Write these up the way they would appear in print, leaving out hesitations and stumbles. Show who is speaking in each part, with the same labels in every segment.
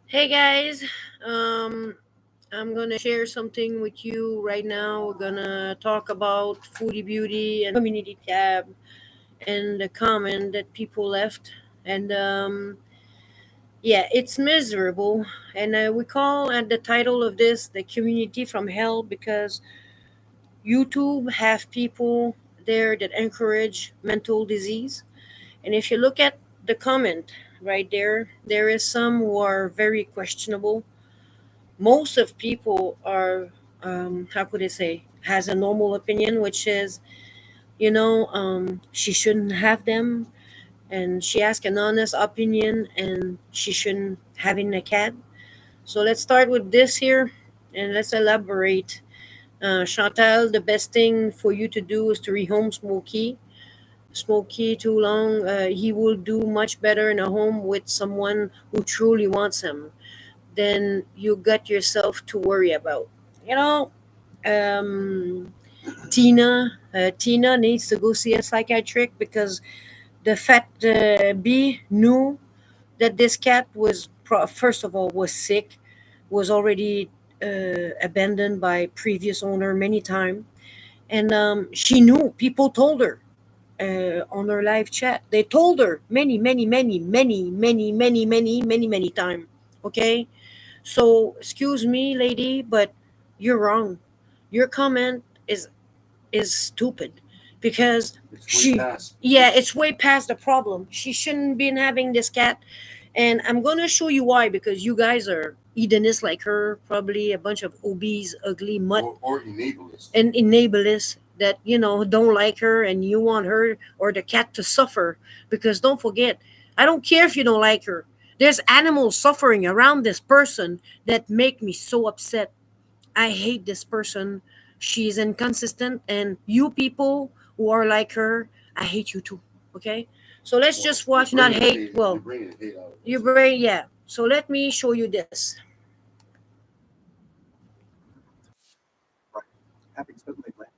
Speaker 1: Hey guys, um, I'm gonna share something with you right now. We're gonna talk about Foodie Beauty and community tab and the comment that people left. And yeah, it's miserable. And we call the title of this the community from hell because YouTube have people there that encourage mental disease. And if you look at the comment right there, there is some who are very questionable. Most of people are how could I say has a normal opinion, which is she shouldn't have them, and she asked an honest opinion, and she shouldn't having a cat. So let's start with this here, and let's elaborate. Chantal, the best thing for you to do is to rehome Smokey too long. He will do much better in a home with someone who truly wants him. Then you got yourself to worry about. You know, um, Tina needs to go see a psychiatric because the fact B knew that this cat was first of all was sick, was already abandoned by previous owner many times, and she knew people told her on her live chat. They told her many times. Okay, so excuse me, lady, but you're wrong. Your comment is stupid because
Speaker 2: It's way
Speaker 1: she
Speaker 2: past.
Speaker 1: yeah, it's way past the problem. She shouldn't been having this cat, and I'm gonna show you why, because you guys are hedonists like her, probably a bunch of obese, ugly mutt
Speaker 2: Or enablest.
Speaker 1: and enablers that don't like her, and you want her or the cat to suffer. Because don't forget, I don't care if you don't like her, there's animals suffering around this person that make me so upset. I hate this person. She's inconsistent, and you people who are like her, I hate you too. Okay, so let's
Speaker 2: Well,
Speaker 1: just watch, not hate.
Speaker 2: you're
Speaker 1: Well,
Speaker 2: bringing hate out of
Speaker 1: you
Speaker 2: this.
Speaker 1: bring, yeah. So let me show you this.
Speaker 3: Right. Having suddenly landed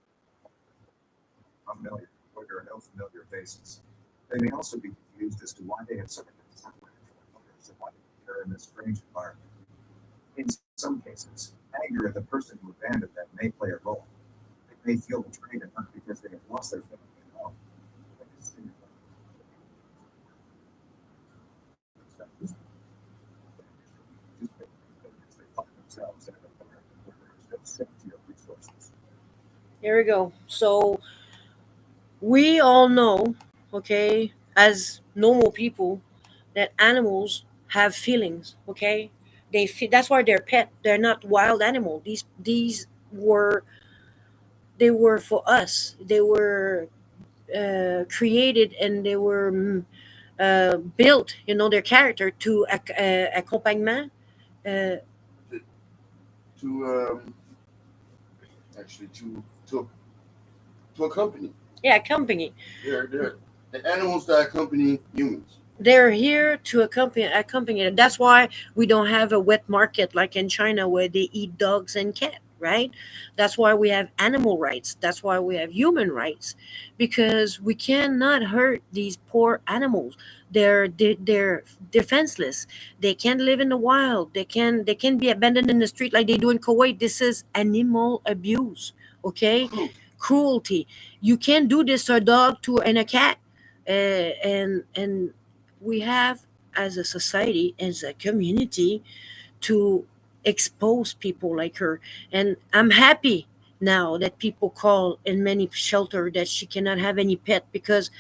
Speaker 3: unfamiliar, where there are no familiar faces. They may also be confused as to why they have suddenly separated from others and why they are in this strange environment. In some cases, anger at the person who abandoned them may play a role. They may feel betrayed and hurt because they have lost their family and home. They may see because they find themselves in an environment where there is no safety or resources.
Speaker 1: Here we go. So we all know, okay, as normal people, that animals have feelings. Okay, they feel, that's why they're pet. They're not wild animal. These were they were for us. They were created, and they were built. Their character to accompagnement. Uh,
Speaker 2: To, to actually to accompany.
Speaker 1: yeah, accompany.
Speaker 2: They're the animals that accompany humans.
Speaker 1: They're here to accompany it. That's why we don't have a wet market like in China where they eat dogs and cat, right? That's why we have animal rights. That's why we have human rights, because we cannot hurt these poor animals. They're defenseless. They can't live in the wild. They can be abandoned in the street like they do in Kuwait. This is animal abuse, okay?
Speaker 2: Cruelty.
Speaker 1: Cruelty. You can't do this to a dog, to and a cat. And we have, as a society, as a community, to expose people like her. And I'm happy now that people call in many shelter that she cannot have any pet, because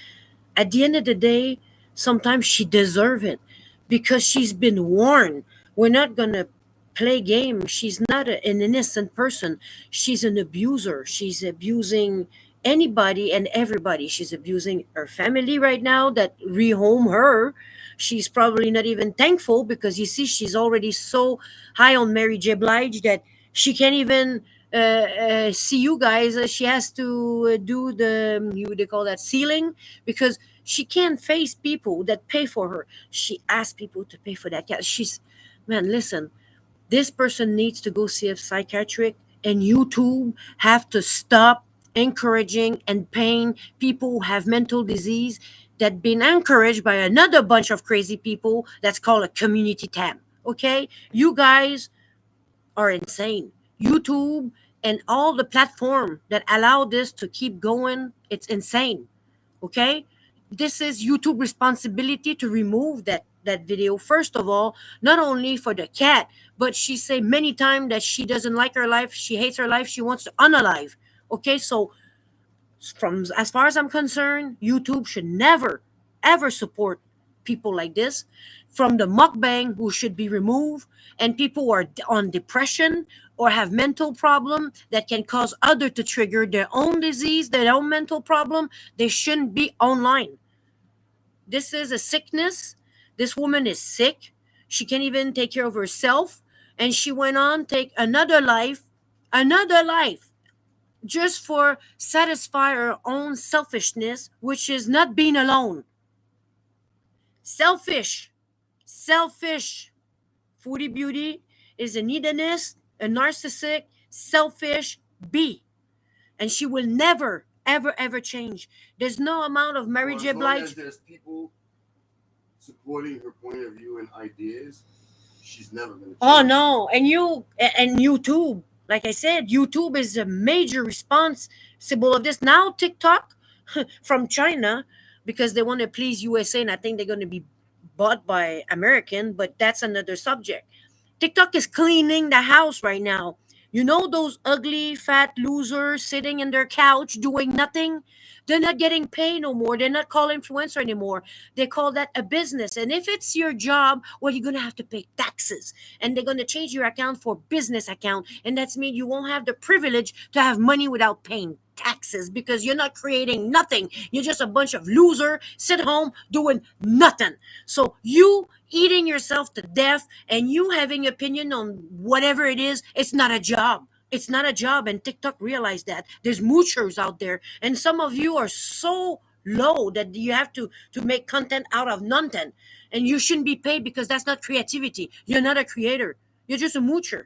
Speaker 1: at the end of the day, sometimes she deserve it, because she's been warned. We're not gonna play game. She's not an innocent person. She's an abuser. She's abusing anybody and everybody. She's abusing her family right now that rehome her. She's probably not even thankful, because you see she's already so high on Mary J. Blige that she can't even see you guys. She has to do the, you they call that ceiling, because she can't face people that pay for her. She asks people to pay for that cat. She's, man, listen, this person needs to go see a psychiatric, and YouTube have to stop encouraging and paying people who have mental disease that been encouraged by another bunch of crazy people that's called a community tab. Okay, you guys are insane. YouTube and all the platform that allow this to keep going, it's insane. Okay, this is YouTube responsibility to remove that video. First of all, not only for the cat, but she say many times that she doesn't like her life, she hates her life, she wants to unalive. Okay, so from as far as I'm concerned, YouTube should never ever support people like this. From the mukbang, who should be removed, and people who are on depression or have mental problem that can cause other to trigger their own disease, their own mental problem, they shouldn't be online. This is a sickness. This woman is sick. She can't even take care of herself, and she went on take another life just for satisfy her own selfishness, which is not being alone. Selfish, selfish. Foodie Beauty is an hedonist, a narcissistic, selfish bee, and she will never, ever, ever change. There's no amount of Mary
Speaker 2: For
Speaker 1: J.
Speaker 2: as long as
Speaker 1: Blige.
Speaker 2: there's people supporting her point of view and ideas, she's never gonna change.
Speaker 1: Oh no, and YouTube, like I said, YouTube is a major responsible of this. Now TikTok from China, because they want to please USA, and I think they're going to be bought by American, but that's another subject. TikTok is cleaning the house right now. You know those ugly fat losers sitting in their couch doing nothing? They're not getting paid no more. They're not called influencer anymore. They call that a business. And if it's your job, well, you're gonna have to pay taxes. And they're gonna change your account for business account. And that's mean you won't have the privilege to have money without paying taxes because you're not creating nothing. You're just a bunch of loser sit home doing nothing. So you eating yourself to death and you having opinion on whatever it is, it's not a job. It's not a job, and TikTok realized that there's moochers out there, and some of you are so low that you have to make content out of nothing, and you shouldn't be paid because that's not creativity. You're not a creator. You're just a moocher.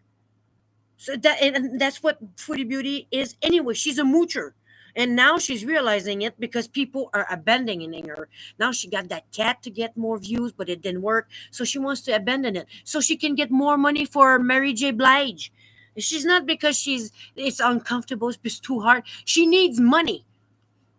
Speaker 1: So and that's what Foodie Beauty is anyway. She's a moocher. And now she's realizing it because people are abandoning her. Now she got that cat to get more views, but it didn't work. So she wants to abandon it so she can get more money for Mary J. Blige. She's not because it's uncomfortable, it's too hard. She needs money.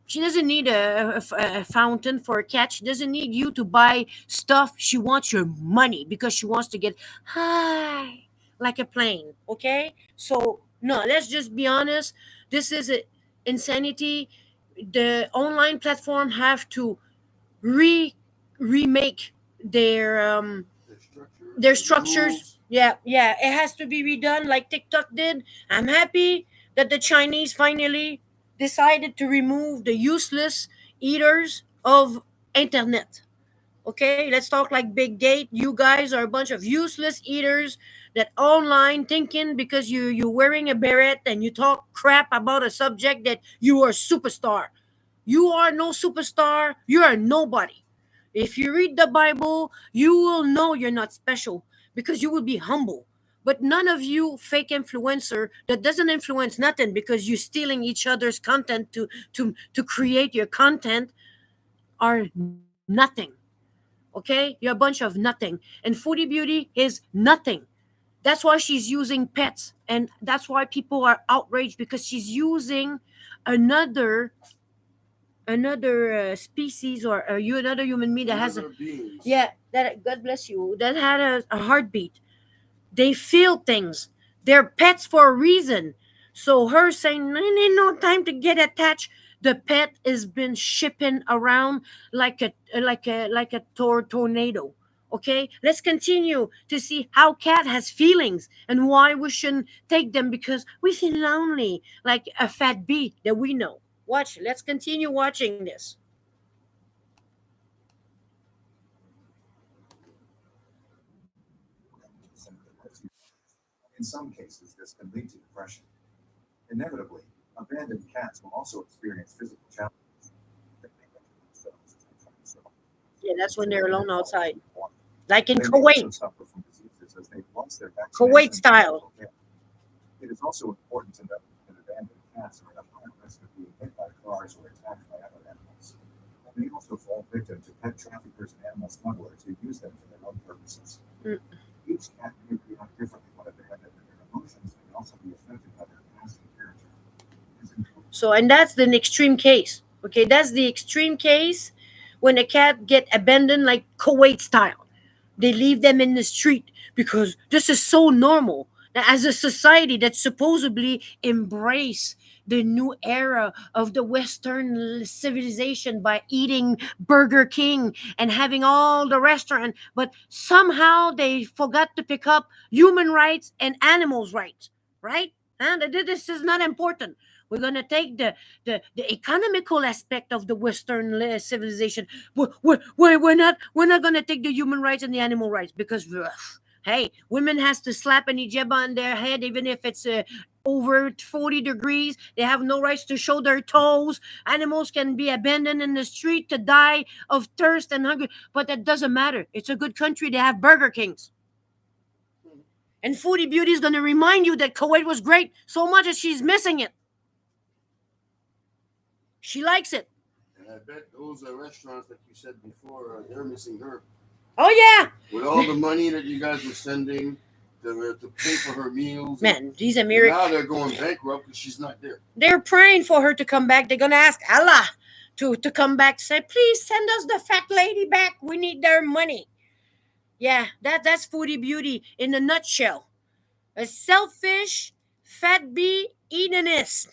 Speaker 1: She doesn't need a fountain for a cat. She doesn't need you to buy stuff. She wants your money because she wants to get high like a plane. Okay? So, no, let's just be honest. This is insanity. The online platform have to re remake
Speaker 2: Their structure,
Speaker 1: their
Speaker 2: their
Speaker 1: structures.
Speaker 2: rules.
Speaker 1: Yeah, yeah, it has to be redone like TikTok did. I'm happy that the Chinese finally decided to remove the useless eaters of internet. Okay, let's talk like Big Gate. You guys are a bunch of useless eaters that online thinking because you're wearing a beret and you talk crap about a subject that you are a superstar. You are no superstar. You are nobody. If you read the Bible, you will know you're not special because you will be humble. But none of you fake influencer that doesn't influence nothing because you're stealing each other's content to create your content are nothing. Okay? You're a bunch of nothing. And Foodie Beauty is nothing. That's why she's using pets. And that's why people are outraged because she's using another species or another human being that has a
Speaker 2: Another beings.
Speaker 1: yeah, that God bless you, that had a heartbeat. They feel things. They're pets for a reason. So her saying, "I need no time to get attached." The pet has been shipping around like a tornado. Okay, let's continue to see how cat has feelings and why we shouldn't take them because we feel lonely, like a fat bee that we know. Watch. Let's continue watching this.
Speaker 3: In some cases, this can lead to depression. Inevitably, abandoned cats will also experience physical challenges. They may injure themselves as they try to survive.
Speaker 1: Yeah, that's when they're alone outside,
Speaker 3: They
Speaker 1: like in
Speaker 3: may also
Speaker 1: Kuwait,
Speaker 3: suffer from diseases as they've lost their
Speaker 1: Kuwait
Speaker 3: vaccinations and
Speaker 1: style.
Speaker 3: medical care. It is also important to note that abandoned cats are at a higher risk of being hit by cars or attacked by other animals. They may also fall victim to pet traffickers and animal smugglers who use them for their own purposes.
Speaker 1: Mm.
Speaker 3: Each cat may react differently when abandoned, and their emotions may also be affected by their past and character. It's important.
Speaker 1: So, and that's the extreme case. Okay, that's the extreme case when a cat get abandoned like Kuwait style. They leave them in the street because this is so normal. Now, as a society that supposedly embrace the new era of the Western civilization by eating Burger King and having all the restaurant, but somehow they forgot to pick up human rights and animals' rights, right? And this is not important. We're gonna take the economical aspect of the Western civilization. We're not gonna take the human rights and the animal rights because ugh, hey, women has to slap an hijab on their head even if it's over 40 degrees. They have no rights to show their toes. Animals can be abandoned in the street to die of thirst and hunger, but that doesn't matter. It's a good country. They have Burger Kings. And Foodie Beauty is going to remind you that Kuwait was great so much that she's missing it. She likes it.
Speaker 2: And I bet those restaurants, like you said before, they're missing her.
Speaker 1: Oh, yeah.
Speaker 2: With all the money that you guys were sending to pay for her meals.
Speaker 1: Man, these
Speaker 2: And
Speaker 1: Americans,
Speaker 2: now they're going bankrupt because she's not there.
Speaker 1: they're praying for her to come back. They're going to ask Allah to come back. Say, please send us the fat lady back. We need their money. Yeah, that's Foodie Beauty in a nutshell. A selfish, fat bee hedonist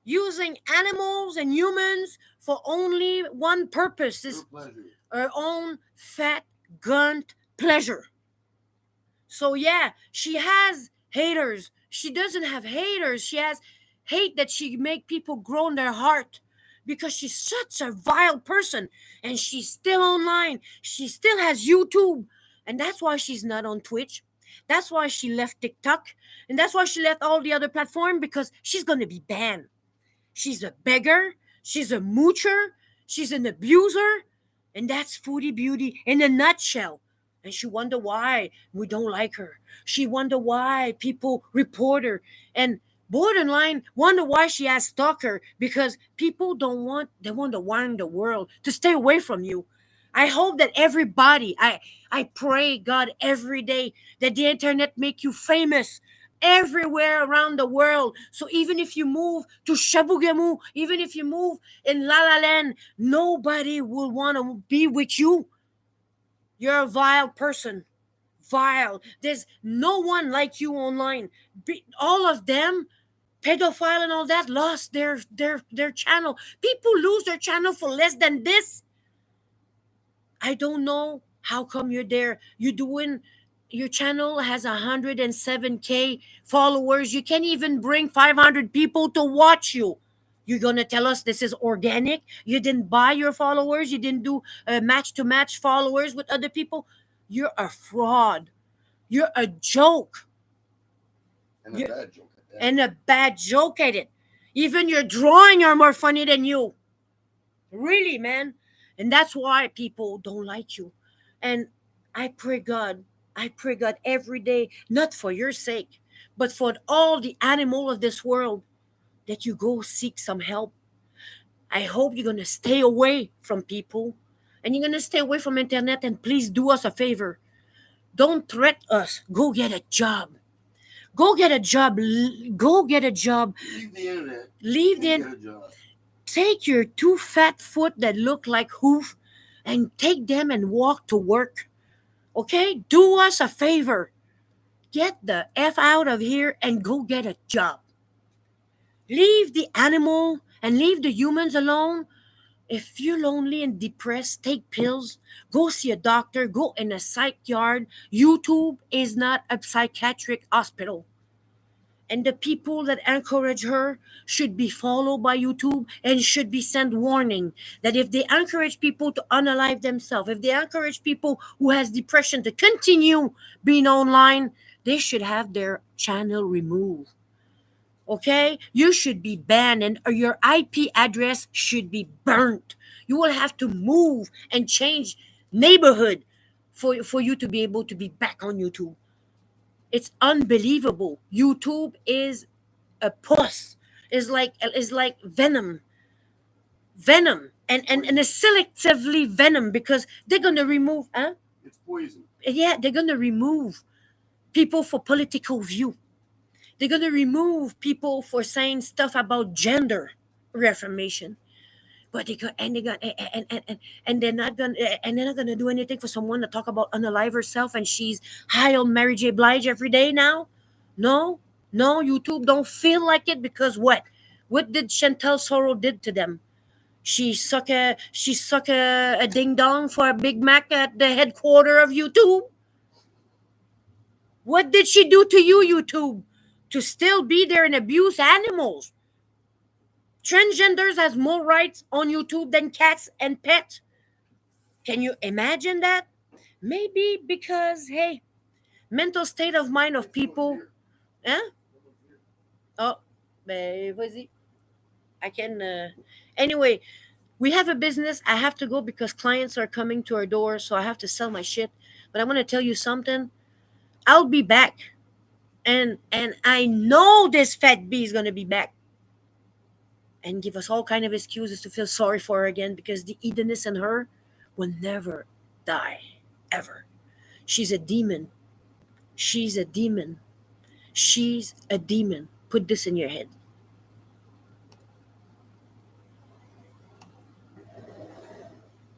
Speaker 1: using animals and humans for only one purpose:
Speaker 2: Her
Speaker 1: is
Speaker 2: pleasure.
Speaker 1: her own fat gunt pleasure. So yeah, she has haters. She doesn't have haters. She has hate that she make people groan their heart because she's such a vile person and she's still online. She still has YouTube. And that's why she's not on Twitch. That's why she left TikTok. And that's why she left all the other platforms because she's going to be banned. She's a beggar. She's a moocher. She's an abuser. And that's Foodie Beauty in a nutshell. And she wonder why we don't like her. She wonder why people report her. And borderline wonder why she has stalker because people they want to warn the world to stay away from you. I hope that everybody, I pray God every day that the internet make you famous everywhere around the world. So even if you move to Shabugamu, even if you move in La La Land, nobody will want to be with you. You're a vile person. Vile. There's no one like you online. All of them, pedophile and all that, lost their channel. People lose their channel for less than this. I don't know how come you're there. You're doing your channel has 107K followers. You can't even bring 500 people to watch you. You're going to tell us this is organic? You didn't buy your followers? You didn't do match to match followers with other people? You're a fraud. You're a joke.
Speaker 2: And a
Speaker 1: Yeah.
Speaker 2: bad joke at that.
Speaker 1: And a bad joke at it. Even your drawing are more funny than you. Really, man. And that's why people don't like you. And I pray God every day, not for your sake, but for all the animal of this world, that you go seek some help. I hope you're going to stay away from people and you're going to stay away from internet, and please do us a favor. Don't threat us. Go get a job. Go get a job. Go get a job.
Speaker 2: Leave the internet.
Speaker 1: Leave
Speaker 2: and
Speaker 1: the
Speaker 2: get a job.
Speaker 1: Take your two fat foot that look like hoof and take them and walk to work. Okay? Do us a favor. Get the F out of here and go get a job. Leave the animal and leave the humans alone. If you're lonely and depressed, take pills. Go see a doctor. Go in a psych yard. YouTube is not a psychiatric hospital. And the people that encourage her should be followed by YouTube and should be sent warning that if they encourage people to unalive themselves, if they encourage people who has depression to continue being online, they should have their channel removed. Okay? You should be banned and your IP address should be burnt. You will have to move and change neighborhood for you to be able to be back on YouTube. It's unbelievable. YouTube is a puss. Is like venom. Venom. And a selectively venom because they're gonna remove
Speaker 2: It's poison.
Speaker 1: yeah, they're gonna remove people for political view. They're gonna remove people for saying stuff about gender reformation. But they go and they got and they're not gonna and they're not gonna do anything for someone to talk about unalive herself and she's high on Mary J. Blige every day now. No, no, YouTube don't feel like it because what? What did Chantel Sorrow did to them? She suck a ding dong for a Big Mac at the headquarter of YouTube. What did she do to you, YouTube? To still be there and abuse animals. Transgenders has more rights on YouTube than cats and pets. Can you imagine that? Maybe because hey, mental state of mind of people. Huh? Oh, vas-y. I can. Anyway, we have a business. I have to go because clients are coming to our door, so I have to sell my shit. But I want to tell you something. I'll be back, and I know this fat bee is gonna be back, and give us all kind of excuses to feel sorry for her again because the Edenist in her will never die, ever. She's a demon. She's a demon. She's a demon. Put this in your head.